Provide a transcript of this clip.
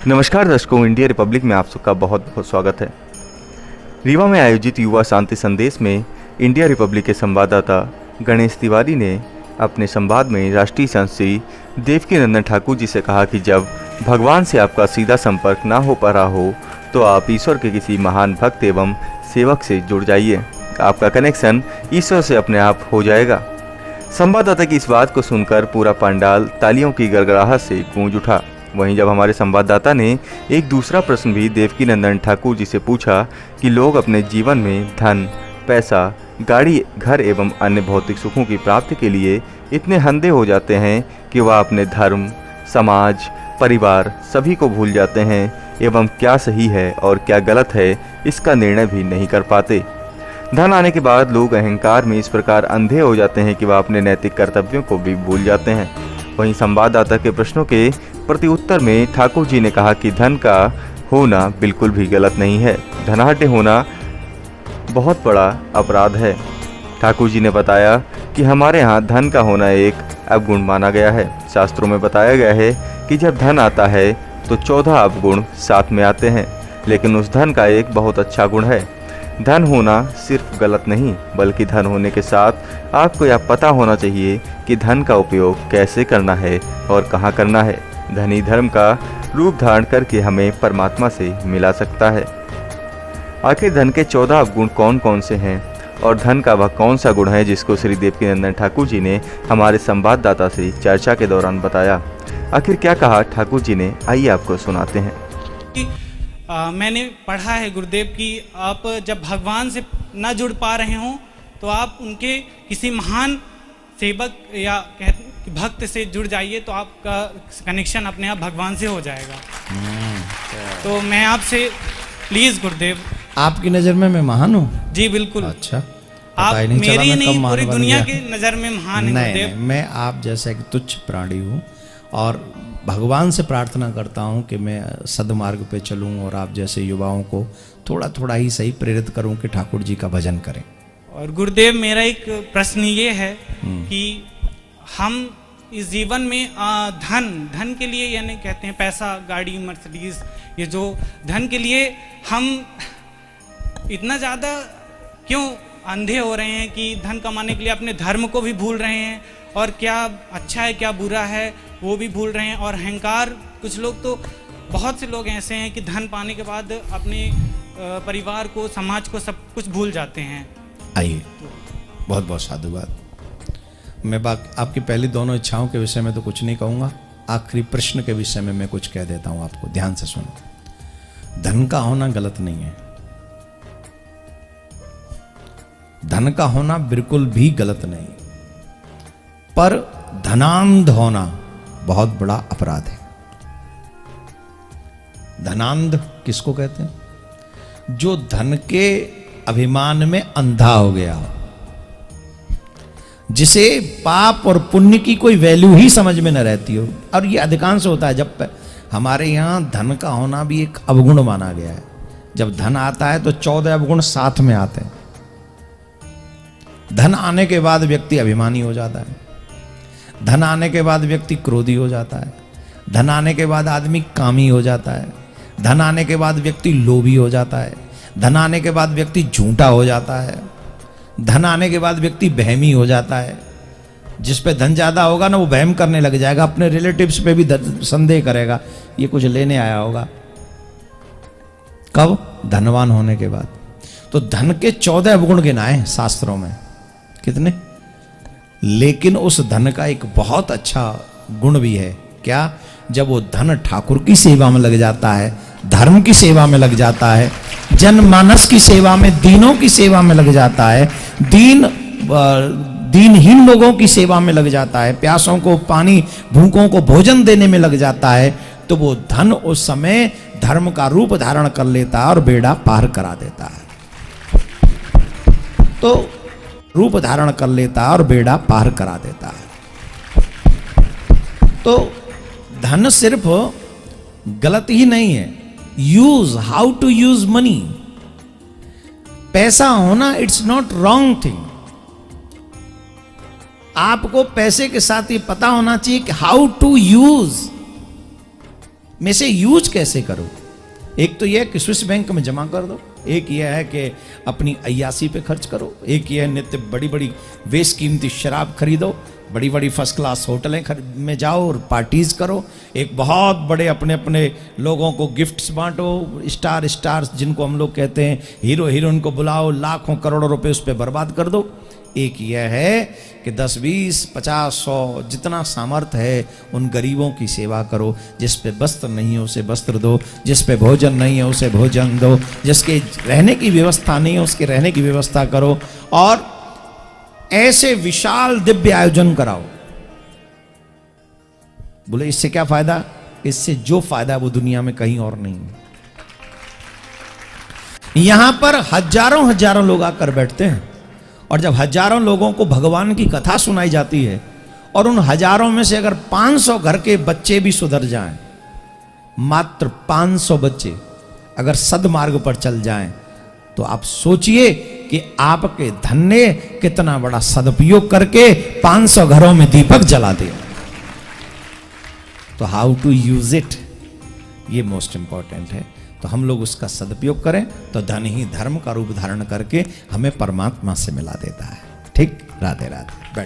नमस्कार दर्शकों, India Republic में आप सबका बहुत बहुत स्वागत है। रीवा में आयोजित युवा शांति संदेश में इंडिया रिपब्लिक के संवाददाता गणेश तिवारी ने अपने संवाद में राष्ट्रीय संत श्री देवकीनंदन ठाकुर जी से कहा कि जब भगवान से आपका सीधा संपर्क ना हो पा रहा हो तो आप ईश्वर के किसी महान भक्त एवं सेवक से जुड़ जाइए। आपका कनेक्शन ईश्वर से अपने आप हो जाएगा। संवाददाता की इस बात को सुनकर पूरा पंडाल तालियों की गड़गड़ाहट से गूंज उठा। वहीं जब हमारे संवाददाता ने एक दूसरा प्रश्न भी देवकीनंदन ठाकुर जी से पूछा कि लोग अपने जीवन में धन, पैसा, गाड़ी, घर एवं अन्य भौतिक सुखों की प्राप्ति के लिए इतने अंधे हो जाते हैं कि वह अपने धर्म, समाज, परिवार सभी को भूल जाते हैं एवं क्या सही है और क्या गलत है इसका निर्णय भी नहीं कर पाते। धन आने के बाद लोग अहंकार में इस प्रकार अंधे हो जाते हैं कि वह अपने नैतिक कर्तव्यों को भी भूल जाते हैं। वहीं संवाददाता के प्रश्नों के प्रत्युत्तर में ठाकुर जी ने कहा कि धन का होना बिल्कुल भी गलत नहीं है। धनाढ्य होना बहुत बड़ा अपराध है। ठाकुर जी ने बताया कि हमारे यहाँ धन का होना एक अवगुण माना गया है। शास्त्रों में बताया गया है कि जब धन आता है तो 14 अवगुण साथ में आते हैं, लेकिन उस धन का एक बहुत अच्छा गुण है। धन होना सिर्फ गलत नहीं, बल्कि धन होने के साथ आपको यह पता होना चाहिए कि धन का उपयोग कैसे करना है और कहाँ करना है। धन ही धर्म का रूप धारण करके हमें परमात्मा से मिला सकता है। आखिर धन के 14 अवगुण कौन कौन से हैं और धन का वह कौन सा गुण है जिसको श्री देवकीनंदन ठाकुर जी ने हमारे संवाददाता से चर्चा के दौरान बताया। आखिर क्या कहा ठाकुर जी ने, आइए आपको सुनाते हैं। मैंने पढ़ा है गुरुदेव कि आप जब भगवान से न जुड़ पा रहे हों तो आप उनके किसी महान सेवक या भक्त से जुड़ जाइए तो आपका कनेक्शन अपने आप भगवान से हो जाएगा। तो मैं आपसे प्लीज़ गुरुदेव, आपकी नज़र में मैं महान हूँ? जी बिल्कुल। अच्छा, आप मेरी नहीं पूरी दुनिया की नज़र में महान है गुरुदेव। मैं आप जैसा एक तुच्छ प्राणी हूँ और भगवान से प्रार्थना करता हूँ कि मैं सदमार्ग पे चलूँ और आप जैसे युवाओं को थोड़ा थोड़ा ही सही प्रेरित करूँ कि ठाकुर जी का भजन करें। और गुरुदेव, मेरा एक प्रश्न ये है कि हम इस जीवन में धन के लिए, यानी कहते हैं पैसा, गाड़ी, मर्सिडीज, ये जो धन के लिए हम इतना ज़्यादा क्यों अंधे हो रहे हैं कि धन कमाने के लिए अपने धर्म को भी भूल रहे हैं और क्या अच्छा है क्या बुरा है वो भी भूल रहे हैं। और अहंकार, कुछ लोग तो, बहुत से लोग ऐसे हैं कि धन पाने के बाद अपने परिवार को, समाज को, सब कुछ भूल जाते हैं। आइए, बहुत बहुत साधुवाद। मैं आपकी पहली दोनों इच्छाओं के विषय में तो कुछ नहीं कहूँगा, आखिरी प्रश्न के विषय में मैं कुछ कह देता हूँ आपको, ध्यान से सुनो। धन का होना गलत नहीं है, धन का होना बिल्कुल भी गलत नहीं, पर धनांध होना बहुत बड़ा अपराध है। धनांध किसको कहते हैं? जो धन के अभिमान में अंधा हो गया हो, जिसे पाप और पुण्य की कोई वैल्यू ही समझ में न रहती हो। और ये अधिकांश होता है। जब हमारे यहाँ धन का होना भी एक अवगुण माना गया है। जब धन आता है तो 14 अवगुण साथ में आते हैं। धन आने के बाद व्यक्ति अभिमानी हो जाता है, धन आने के बाद व्यक्ति क्रोधी हो जाता है, धन आने के बाद आदमी कामी हो जाता है, धन आने के बाद व्यक्ति लोभी हो जाता है, धन आने के बाद व्यक्ति झूठा हो जाता है, धन आने के बाद व्यक्ति बहमी हो जाता है। जिस पे धन ज्यादा होगा ना वो बहम करने लग जाएगा, अपने रिलेटिव्स पे भी संदेह करेगा, ये कुछ लेने आया होगा। कब? धनवान होने के बाद। तो धन के 14 अवगुण गिनाए शास्त्रों में। कितने? लेकिन उस धन का एक बहुत अच्छा गुण भी है। क्या? जब वो धन ठाकुर की सेवा में लग जाता है, धर्म की सेवा में लग जाता है, जनमानस की सेवा में, दीनों की सेवा में लग जाता है, दीनहीन लोगों की सेवा में लग जाता है, प्यासों को पानी, भूखों को भोजन देने में लग जाता है, तो वो धन उस समय धर्म का रूप धारण कर लेता है और बेड़ा पार करा देता है। तो रूप धारण कर लेता है और बेड़ा पार करा देता है। तो धन सिर्फ गलत ही नहीं है, use, how to use money, पैसा होना इट्स नॉट रॉन्ग थिंग। आपको पैसे के साथ ये पता होना चाहिए कि हाउ टू यूज, में से यूज कैसे करो। एक तो यह है कि स्विस बैंक में जमा कर दो, एक यह है कि अपनी अय्यासी पे खर्च करो, एक यह है नित्य बड़ी बड़ी बेशकीमती शराब खरीदो, बड़ी बड़ी फर्स्ट क्लास होटलें में जाओ और पार्टीज करो, एक बहुत बड़े अपने अपने लोगों को गिफ्ट्स बांटो, स्टार्स जिनको हम लोग कहते हैं, हीरो हीरोइन को बुलाओ, लाखों करोड़ों रुपए उस पर बर्बाद कर दो। एक यह है कि 10, 20, 50, 100 जितना सामर्थ्य है उन गरीबों की सेवा करो, जिस पे वस्त्र नहीं है उसे वस्त्र दो, जिस पे भोजन नहीं है उसे भोजन दो, जिसके रहने की व्यवस्था नहीं है उसके रहने की व्यवस्था करो, और ऐसे विशाल दिव्य आयोजन कराओ। बोले इससे क्या फायदा? इससे जो फायदा वो दुनिया में कहीं और नहीं है। यहां पर हजारों हजारों लोग आकर बैठते हैं, और जब हजारों लोगों को भगवान की कथा सुनाई जाती है, और उन हजारों में से अगर 500 घर के बच्चे भी सुधर जाएं, मात्र 500 बच्चे अगर सदमार्ग पर चल जाएं, तो आप सोचिए कि आपके धन ने कितना बड़ा सदुपयोग करके 500 घरों में दीपक जला दिया। तो हाउ टू यूज इट, ये मोस्ट इंपॉर्टेंट है। तो हम लोग उसका सदुपयोग करें तो धन ही धर्म का रूप धारण करके हमें परमात्मा से मिला देता है। ठीक, राधे राधे। बैठ